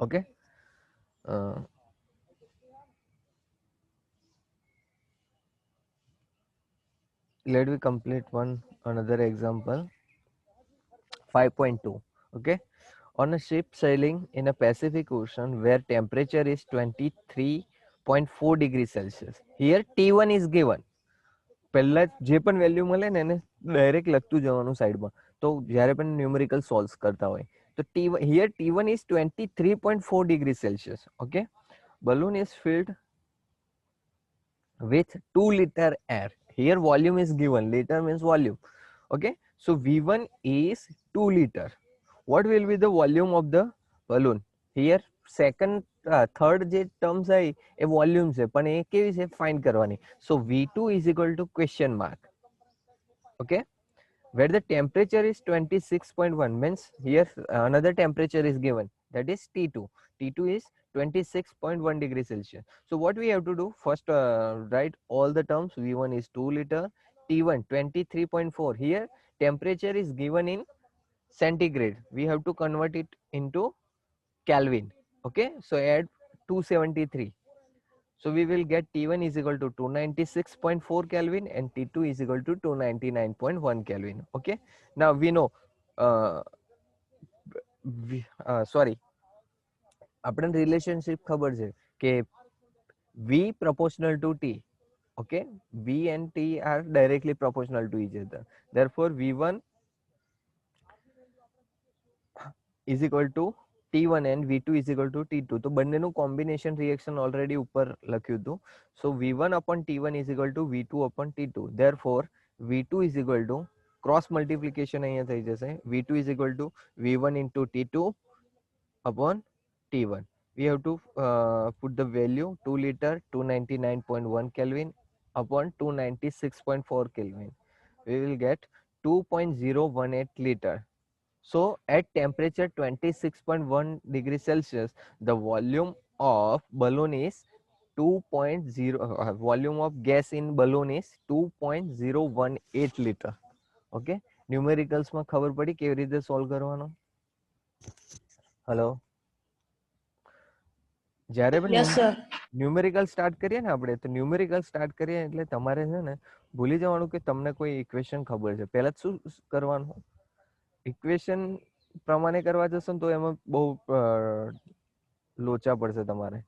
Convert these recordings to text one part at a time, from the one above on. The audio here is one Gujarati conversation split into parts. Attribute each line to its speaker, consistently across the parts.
Speaker 1: Okay. Uh, let me complete one another example. 5.2. Okay. On a ship sailing in a Pacific Ocean where temperature is 23.4 degrees Celsius. Here T1 is given. પહેલા જે પણ વેલ્યુ મળે ને એને ડાયરેક્ટ લખતું જવાનું સાઈડમાં. તો જ્યારે પણ ન્યુમેરિકલ સોલ્વ કરતા હોય તો here T1 is 23.4 degrees Celsius. Okay. Balloon is filled with 2 liter air. Here volume is given. Liter means volume. Okay. So V1 is 2 liter. What will be the volume of the balloon? Here second third જે ટર્મ્સ આવી એ વોલ્યુમ છે પણ એ કેવી છે ફાઇન્ડ કરવાની. So V2 is equal to question mark. Okay. Where the temperature is 26.1 means here another temperature is given, that is T2. T2 is 26.1 degrees Celsius. So what we have to do first, write all the terms. V1 is 2 liter, T1 23.4. Here temperature is given in centigrade, we have to convert it into Kelvin. Okay, so add 273. So we will get T1 is equal to 296.4 Kelvin and T2 is equal to 299.1 Kelvin. Okay. Now we know, sorry, આપણે રિલેશનશિપ ખબર છે કે V proportional to T. Okay, V and T are directly proportional to each other. Therefore, V1 is equal to T1 and V2 is equal to T2. તો બંનેનું કોમ્બિનેશન રિએક્શન ઓલરેડી ઉપર લખ્યું હતું. સો V1 upon T1 is equal to V2 upon T2. Therefore, V2 is equal to cross multiplication અહીંયા થઈ જશે. V2 is equal to V1 into T2 upon T1. We have to put the value 2 liter 299.1 Kelvin upon 296.4 Kelvin. We will get 2.018 liter. So at temperature 26.1 degrees Celsius, the volume of balloon is 2.0, volume of gas in balloon is 2.018 liter. Okay, numericals માં ખબર પડી કેવી રીતે સોલ્વ કરવાનો? હેલો, જ્યારે પણ ન્યુમેરિકલ સ્ટાર્ટ કરીએ ને આપણે, તો ન્યુમેરિકલ સ્ટાર્ટ કરીએ એટલે તમારે છે ને ભૂલી જવાનું કે તમને કોઈ ઇક્વેશન ખબર છે. પહેલા શું કરવાનું? ઇક્વેશન પ્રમાણે કરવા જશો ને તો એમાં બહુ લોચા પડશે તમારે.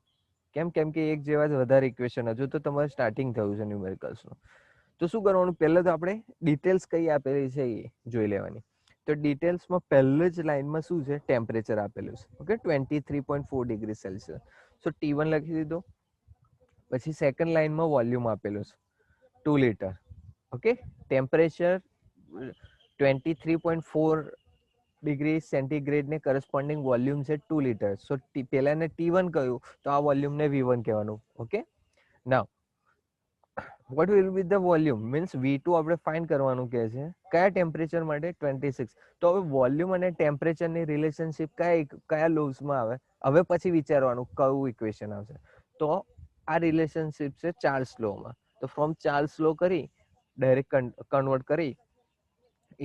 Speaker 1: કેમ? કેમ કે એક જેવા જ વધારે ઇક્વેશન, હજુ તો તમારે સ્ટાર્ટિંગ થયું છે ન્યુમેરિકલ્સનું. તો શું કરવાનું? પહેલા તો આપણે ડિટેલ્સ કઈ આપેલી છે એ જોઈ લેવાની. તો ડિટેલ્સમાં પહેલી જ લાઈનમાં શું છે? ટેમ્પરેચર આપેલું છે. Okay, 23.4 degree Celsius. સો T1 લખી દીધો. પછી સેકન્ડ લાઈનમાં વોલ્યુમ આપેલું છે 2 litre. Okay, temperature 23.4 degree centigrade ને કરસ્પોન્ડિંગ વોલ્યુમ છે 2 લીટર. સો પહેલાને T1 કહ્યું તો આ વોલ્યુમ ને V1 કહેવાનું. Okay, now what will be the volume means V2 આપણે ફાઇન્ડ કરવાનું કહે છે કયા ટેમ્પરેચર માટે? 26. તો હવે વોલ્યુમ અને ટેમ્પરેચર ની રિલેશનશિપ કયા લોઝમાં આવે? હવે પછી વિચારવાનું કયું ઇક્વેશન આવશે. તો આ રિલેશનશિપ છે ચાર્લ્સ લો માં. તો ફ્રોમ ચાર્લ્સ લો કરી ડાયરેક્ટ કન્વર્ટ કરી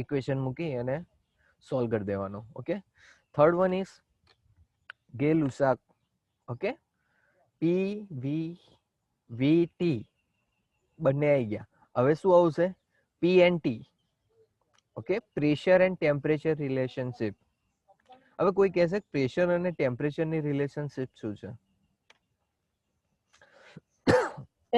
Speaker 1: ઇક્વેશન મૂકી અને સોલ્વ કરી દેવાનો. Okay, third one is Gay Lussac. Okay, PVT બંને આવી ગયા. હવે શું આવશે? PNT. Okay, pressure and temperature relationship. હવે કોઈ કહેશે પ્રેશર અને ટેમ્પરેચર ની રિલેશનશિપ શું છે?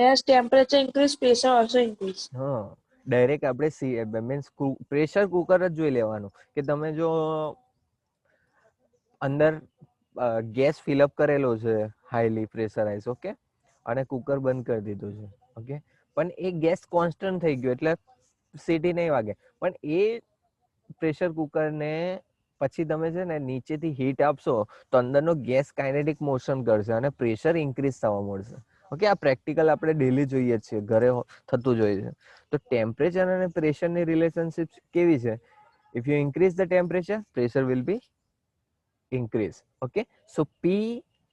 Speaker 2: As temperature increase, pressure also increase.
Speaker 1: હા, ડાયરેક્ટ આપણે મીન્સ પ્રેશર કુકર જ જોઈ લેવાનું કે તમે જો અંદર ગેસ ફિલઅપ કરેલો છે હાઈલી પ્રેશરાઇઝ. ઓકે, અને કુકર બંધ કરી દીધું છે. ઓકે, પણ એ ગેસ કોન્સ્ટન્ટ થઈ ગયો એટલે સીટી નહીં વાગે. પણ એ પ્રેશર કુકરને પછી તમે છે ને નીચેથી હીટ આપશો તો અંદરનો ગેસ કાઇનેટિક મોશન કરશે અને પ્રેશર ઇન્ક્રીઝ થવા મળશે. ઓકે, આ પ્રેક્ટિકલ આપણે ડેલી જોઈએ જ છીએ, ઘરે થતું જોઈએ છે. તો ટેમ્પરેચર અને પ્રેશરની રિલેશનશિપ કેવી છે? If you increase the temperature, pressure will be increase. Okay, so P,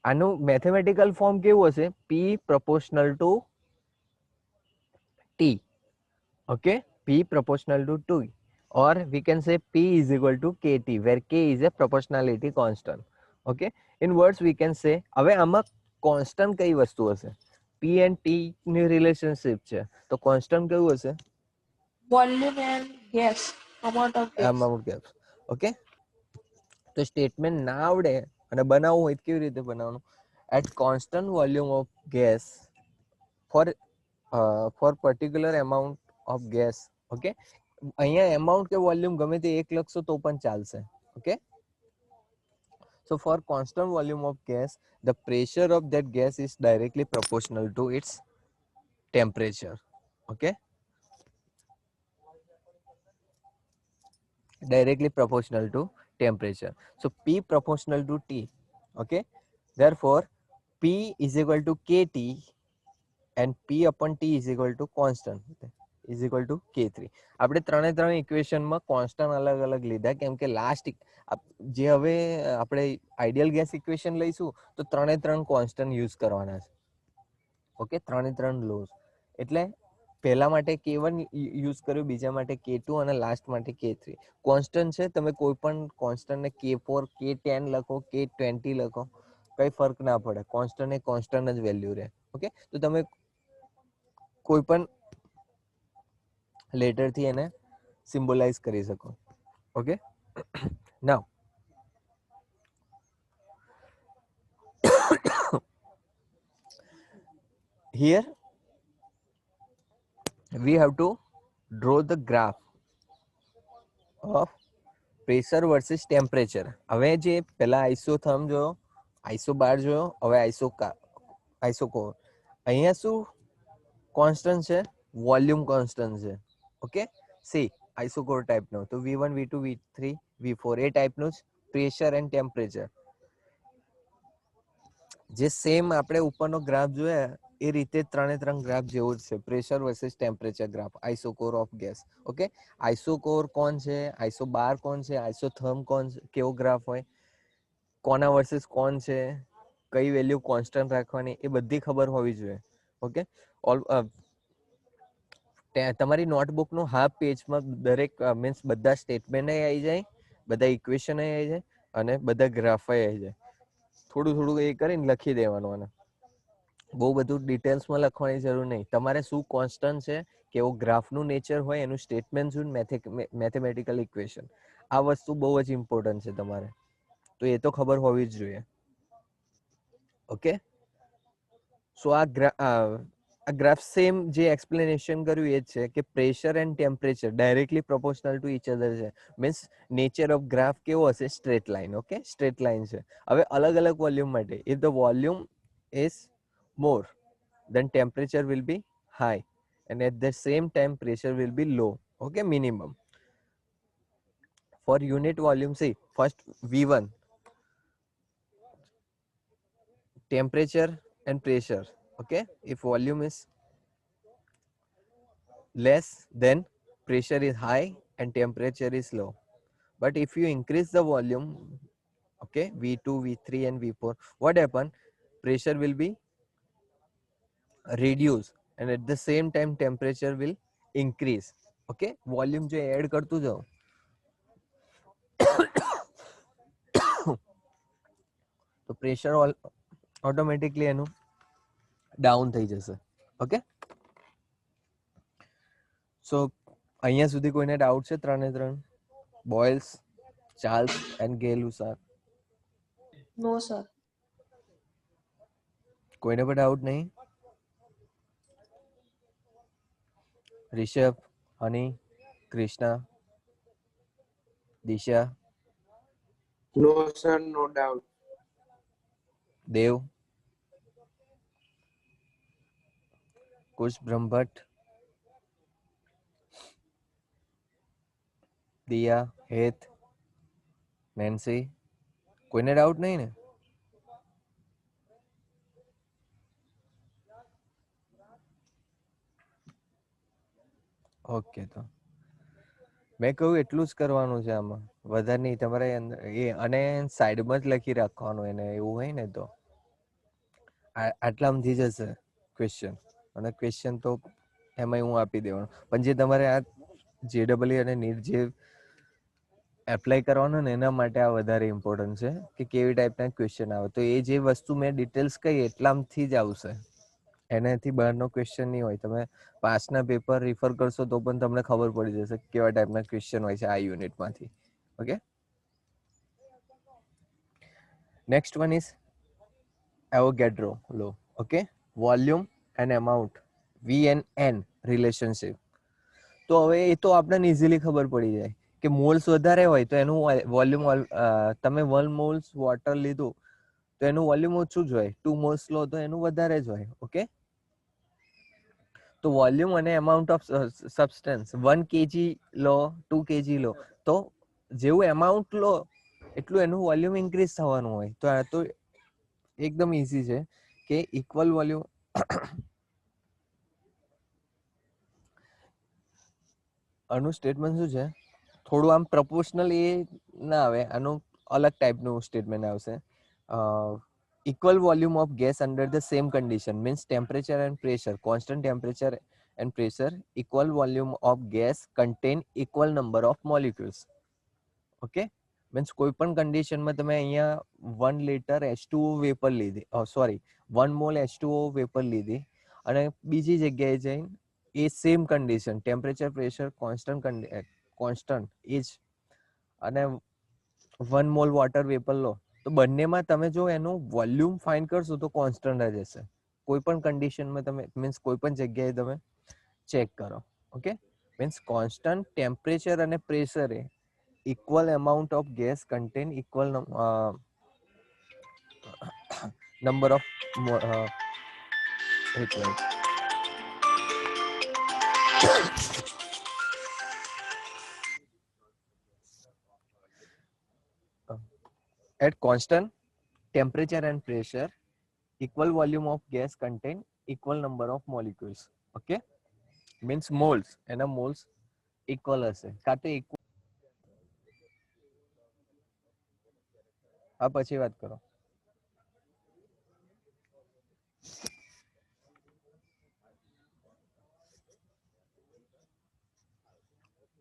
Speaker 1: આનું મેથેમેટિકલ ફોર્મ કેવું હશે? P proportional to T. Okay, P proportional to T, or we can say P is equal to KT, where K is a proportionality constant. Okay, in words we can say, હવે આમાં કોન્સ્ટન્ટ કઈ વસ્તુ હશે? P and T ની રિલેશનશિપ છે, તો કોન્સ્ટન્ટ કયું હશે?
Speaker 2: Volume and gas. Amount of gas.
Speaker 1: amount gaps. Okay, તો સ્ટેટમેન્ટ ના આવડે અને બનાવવું હોય તો કેવી રીતે બનાવવાનું? At constant volume of gas for particular amount of gas. Okay, અહીંયા amount કે વોલ્યુમ ગમે તે એક લખશો તો પણ ચાલશે. Okay, so for constant volume of gas, the pressure of that gas is directly proportional to its temperature. Okay, directly proportional to temperature. So P proportional to T. Okay, therefore P is equal to KT and P upon T is equal to constant is equal to K3. આપણે ત્રણે ત્રણ ઇક્વેશનમાં કોન્સ્ટન્ટ અલગ અલગ લીધા કેમ કે લાસ્ટ જે હવે આપણે આઈડિયલ ગેસ ઇક્વેશન લઈશું તો ત્રણે ત્રણ કોન્સ્ટન્ટ યુઝ કરવાના છે. ઓકે, ત્રણે ત્રણ લોઝ એટલે પહેલા માટે K1 યુઝ કર્યું, બીજા માટે K2 અને લાસ્ટ માટે K3. કોન્સ્ટન્ટ છે, તમે કોઈ પણ કોન્સ્ટન્ટને K4 K10 લખો K20 લખો કઈ ફરક ના પડે, કોન્સ્ટન્ટ એ કોન્સ્ટન્ટ જ વેલ્યુ રહે. ઓકે, તો તમે કોઈ પણ લેટર થી એને સિમ્બોલાઇઝ કરી શકો. Okay, now here we have to draw the graph of pressure versus temperature. હવે જે પેલા આઇસોથર્મ જોયો, આઇસોબાર જોયો, હવે આઇસોકોર. અહીંયા શું કોન્સ્ટન્ટ છે? વોલ્યુમ કોન્સ્ટન્ટ છે. ઓકે, સી આઇસોકોર ટાઈપનો તો V1 V2 V3 V4 એ ટાઈપનું જ પ્રેશર એન્ડ ટેમ્પરેચર. જે સેમ આપણે ઉપરનો ગ્રાફ જોયા એ રીતે ત્રણે ત્રણ ગ્રાફ જેવો જ છે, pressure versus temperature graph, isochore of gas. Okay, isochore કોણ છે, આઇસોબાર કોણ છે, આઇસોથર્મ કોણ છે, કેવો ગ્રાફ હોય, કોના વર્સિસ કોણ છે, કઈ વેલ્યુ કોન્સ્ટન્ટ રાખવાની, એ બધી ખબર હોવી જોઈએ. ઓકે, તમારી નોટબુકનું હાફ પેજમાં દરેક મીન્સ બધા સ્ટેટમેન્ટ આવી જાય, બધા ઇક્વેશન આવી જાય અને બધા ગ્રાફ આવી જાય. થોડું થોડું એ કરીને લખી દેવાનું. અને બહુ બધું ડિટેલ્સમાં લખવાની જરૂર નહીં. તમારે શું કોન્સ્ટન્ટ છે, કેવો ગ્રાફનું નેચર હોય, એનું સ્ટેટમેન્ટ શું, મેથેમેટિકલ ઇક્વેશન, આ વસ્તુ બહુ જ ઇમ્પોર્ટન્ટ છે તમારે, તો એ તો ખબર હોવી જ જોઈએ. ઓકે, સો આ ગ્રાફ સેમ જે એક્સપ્લેનેશન કર્યું એ જ છે કે pressure and temperature directly proportional to each other છે. મીન્સ નેચર ઓફ ગ્રાફ કેવો હશે? Straight line. Okay, straight line છે. હવે અલગ અલગ વોલ્યુમ માટે if the volume is more, then temperature will be high, and at the same time pressure will be low. Okay, minimum. For unit volume, see first V1, temperature and pressure. Okay, if volume is less, then pressure is high and temperature is low. But if you increase the volume, okay, V2 V3 and V4, what happen? Pressure will be reduce and at the same time temperature will increase. Okay, volume જો એડ કરતું જાઓ તો પ્રેશર ઓટોમેટિકલી એનું ડાઉન થઈ જશે. ઓકે, સો અહીંયા સુધી કોઈને ડાઉટ છે? ત્રણે ત્રણ Boyle's, Charles and Gay Lussac,
Speaker 2: No, sir.
Speaker 1: કોઈને પણ ડાઉટ નહીં? રિષભ, હની, કૃષ્ણા, દિશા,
Speaker 3: No, sir, no doubt.
Speaker 1: દેવ, कुश ब्रह्मभट्ट, દિયા, હેત, નેન્સી, કોઈને ડાઉટ નહીં ને? ઓકે, તો મેં કહ્યું એટલું જ કરવાનું છે આમાં, વધારે નહીં. તમારે એ અને સાઈડમાં જ લખી રાખવાનું એને, એવું હોય ને તો આટલામાં થઈ જશે ક્વેશ્ચન. અને ક્વેશ્ચન તો એમાં હું આપી દેવાનું, પણ જે તમારે આ JEE અને NEET જે એપ્લાય કરવાનો ને એના માટે આ વધારે ઇમ્પોર્ટન્ટ છે કે કેવી ટાઈપના ક્વેશ્ચન આવે. તો એ જે વસ્તુ મેં ડિટેલ્સ કહી એટલામાંથી જ આવશે, એનાથી બહારનો ક્વેશ્ચન નહીં હોય. તમે પાસના પેપર રિફર કરશો તો પણ તમને ખબર પડી જશે કેવા ટાઈપના ક્વેશ્ચન હોય છે આ યુનિટમાંથી. Okay, next one is Avogadro law. Okay, volume and amount, V and N relationship. તો હવે એ તો આપણને ઇઝીલી ખબર પડી જાય કે મોલ્સ વધારે હોય તો એનું વોલ્યુમ, તમે 1 મોલ્સ વોટર લીધું તો એનું વોલ્યુમ ઓછું જ હોય, 2 મોલ્સ લો તો એનું વધારે જ હોય. ઓકે, તો વોલ્યુમ અને એમાઉન્ટ ઓફ સબસ્ટન્સ 1 kg લો 2 kg લો તો જેવું એમાઉન્ટ લો એટલું એનું વોલ્યુમ ઇન્ક્રીઝ થવાનું હોય. તો આ તો એકદમ ઈઝી છે કે ઇક્વલ વોલ્યુમ, આનું સ્ટેટમેન્ટ શું છે, થોડું આમ પ્રપોર્શનલ એ ના આવે, આનું અલગ ટાઈપનું સ્ટેટમેન્ટ આવશે. Equal volume of gas under the same condition means temperature and pressure, constant temperature and pressure, equal volume of gas contain equal number of molecules. Okay, means કોઈ પણ કન્ડિશનમાં તમે અહીંયા 1 લિટર H2O વેપર લીધી, સોરી 1 મોલ H2O વેપર લીધી અને બીજી જગ્યાએ જઈને એ same condition temperature pressure constant એ જ અને 1 મોલ વોટર વેપર લો તો બંનેમાં તમે જો એનું વોલ્યુમ ફાઇન્ડ કરશો તો કોન્સ્ટન્ટ જ હશે. કોઈ પણ કન્ડિશનમાં તમે મીન્સ કોઈ પણ જગ્યાએ તમે ચેક કરો. ઓકે, મીન્સ કોન્સ્ટન્ટ ટેમ્પરેચર અને પ્રેશરે equal amount of gas contain equal number of wait, wait. At constant temperature and pressure, equal volume of gas contain equal number of molecules. Okay, means moles and a moles equal હશે કાં તો equal. આ પછી વાત કરો.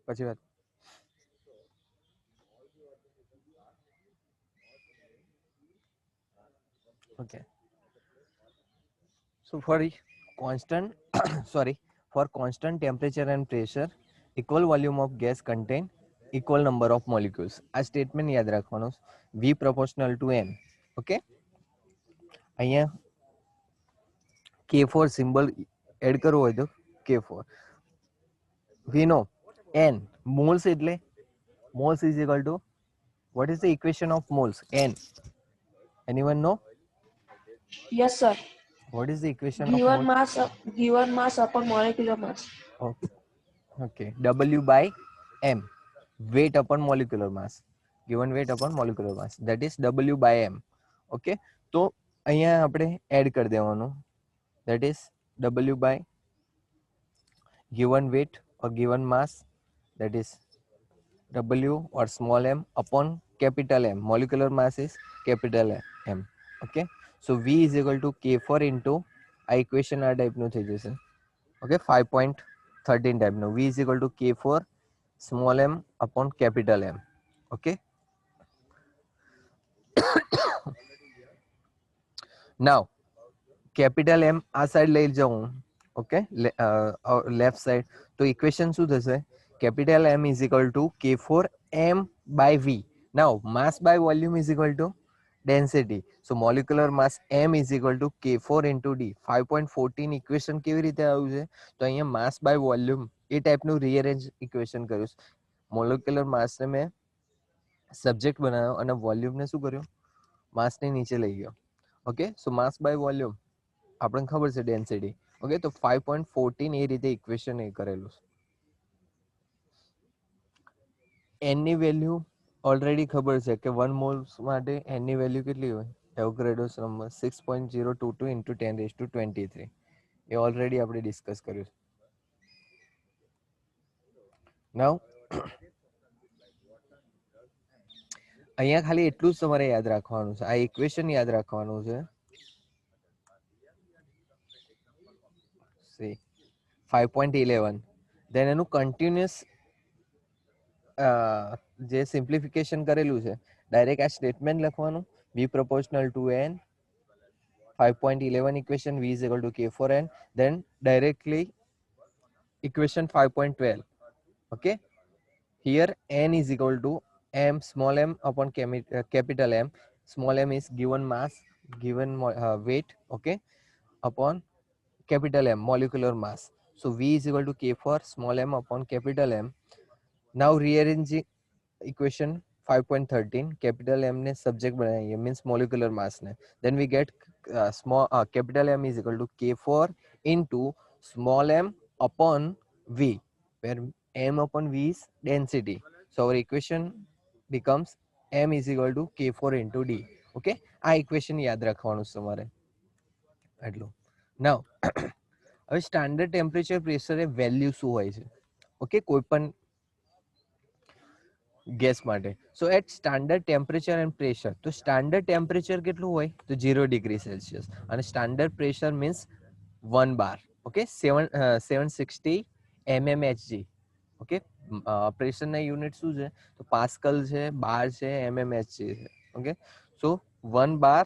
Speaker 1: પછી વાત. Okay, so for constant for constant temperature and pressure, equal volume of gas contain equal number of molecules. આ સ્ટેટમેન્ટ યાદ રાખવાનું, V proportional to N. Okay, અહીંયા K4 સિમ્બલ એડ કરવો હોય તો K4. We know N moles એટલે moles is equal to, what is the equation of moles? N, anyone know?
Speaker 2: Yes, sir.
Speaker 1: What is the equation of
Speaker 2: Given
Speaker 1: moles?
Speaker 2: mass upon molecular mass.
Speaker 1: Okay, W by M, weight upon molecular mass, given weight upon molecular mass, that is W by M. Okay, તો અહીંયા આપણે એડ કરી દેવાનું, that is W by given weight or given mass, that is W or small m upon capital M. Molecular mass is capital M. Okay, so V is equal to K4 into આ equation આ ટાઈપનું થઈ જશે. Okay, 5.13 ટાઈપનું. V is equal to K4 small m upon capital M. Okay, now capital M આ સાઈડ લઈ જાઉં. ઓકે, લેફ્ટ સાઈડ તો ઇક્વેશન શું થશે, capital M is equal to K4 M by V. Now mass by volume is equal to density, so molecular mass M is equal to K4 into D. 5.14 equation કેવી રીતે આવ્યું છે, તો અહીંયા mass by volume એ ટાઈપનું રીઅરેન્જ ઇક્વેશન કર્યું. મોલેક્યુલર માસને મેં સબ્જેક્ટ બનાવ્યો અને વોલ્યુમને શું કર્યું, માસની નીચે લઈ ગયો. Okay, so mass by volume આપણને ખબર છે ડેન્સિટી. ઓકે, તો 5.14 એ રીતે ઇક્વેશન એ કરેલું છે. n ની વેલ્યુ ઓલરેડી ખબર છે કે 1 મોલ્સ માટે n ની વેલ્યુ કેટલી હોય, એવોગાડ્રોસ નંબર 6.022 into 10⁻23. એ ઓલરેડી આપણે ડિસ્કસ કર્યું છે. નાઉ અહીંયા ખાલી એટલું જ તમારે યાદ રાખવાનું છે, આ ઇક્વેશન યાદ રાખવાનું છે. 5.11 then એનું કન્ટિન્યુઅસ જે સિમ્પ્લિફિકેશન કરેલું છે ડાયરેક્ટ આ સ્ટેટમેન્ટ લખવાનું v proportional to n 5.11 equation v is equal to k for n, then directly equation 5.12. okay, here n is equal to m small m upon capital M. Small m is given mass, given weight, okay, upon capital M, molecular mass. So v is equal to k for small m upon capital M. Now rearranging equation 5.13, capital M ने subject बनाएंगे, means molecular mass ने, then we get capital M is equal to k4 into small m upon v, where m upon v is density. So our equation becomes m is equal to k4 into d. okay, આ equation યાદ રાખવાનું છે તમારે એટલું. now હવે સ્ટાન્ડર્ડ ટેમ્પરેચર પ્રેશર એ વેલ્યુ શું હોય છે? ઓકે, કોઈ પણ ગેસ માટે. So at standard temperature and pressure, તો સ્ટાન્ડર્ડ ટેમ્પરેચર કેટલું હોય? તો 0 ડિગ્રી સેલ્સિયસ, અને standard pressure means 1 bar. Okay, 760 mmHg. Okay, પ્રેશરના યુનિટ શું છે? તો પાસ્કલ છે, બાર છે, mmHg છે. Okay, so 1 bar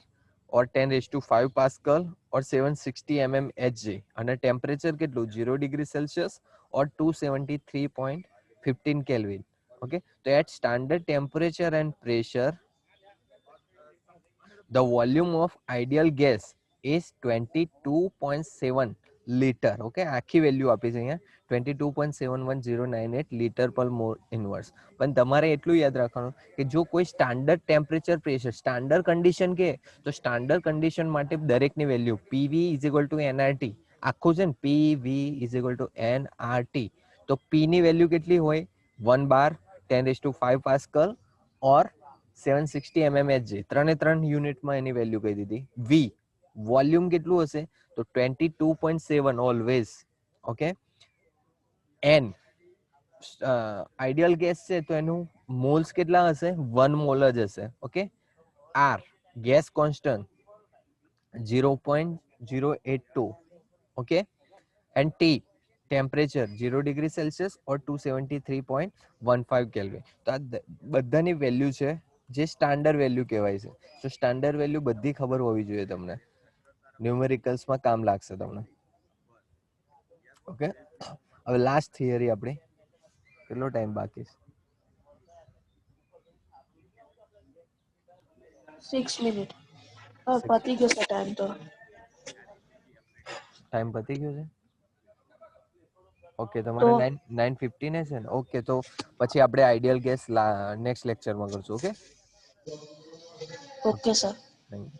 Speaker 1: or 10⁵ pascal or 760 mmHg, અને ટેમ્પરેચર કેટલું? 0 degree Celsius or 273.15 kelvin. okay, so at standard temperature and pressure the volume of ideal gas is 22.7 liter. okay, આખી વેલ્યુ આપી છે અહીંયા 22.71098 liter per mole inverse. પણ તમારે એટલું યાદ રાખવાનું કે જો કોઈ standard temperature pressure standard condition કે તો સ્ટાન્ડર્ડ કન્ડિશન માટે દરેકની value PV is equal to NRT આખું છે ને, PV is equal to NRT. તો P ની વેલ્યુ કેટલી હોય? 1 બાર 10⁵ પાસ્કલ or 760 mmHg, ત્રણે ત્રણ યુનિટમાં એની વેલ્યુ કહી દીધી. V વોલ્યુમ કેટલું હશે? તો 22.7 always. Okay, N ideal gas છે તો એનું મોલ્સ કેટલા હશે? 1 મોલ જ હશે. Okay, R gas constant 0.082. Okay, and T temperature 0 degree Celsius or 273.15 kelvin. તો આ બધાની વેલ્યુ છે જે સ્ટાન્ડર્ડ વેલ્યુ કહેવાય છે. તો સ્ટાન્ડર્ડ વેલ્યુ બધી ખબર હોવી જોઈએ તમને, ન્યુમેરિકલ્સમાં કામ લાગશે તમને. ઓકે, હવે લાસ્ટ થિયરી આપણી, કેટલો ટાઈમ બાકી છે?
Speaker 2: 6 મિનિટ. પતી ગયો છે ટાઈમ તો.
Speaker 1: ટાઈમ પતી ગયો છે? ઓકે,
Speaker 2: તો
Speaker 1: તમારે 9:15 છે ને? ઓકે, તો પછી આપણે આઈડિયલ ગેસ નેક્સ્ટ લેક્ચરમાં કરશું. Okay,
Speaker 2: okay sir.
Speaker 1: Thank you.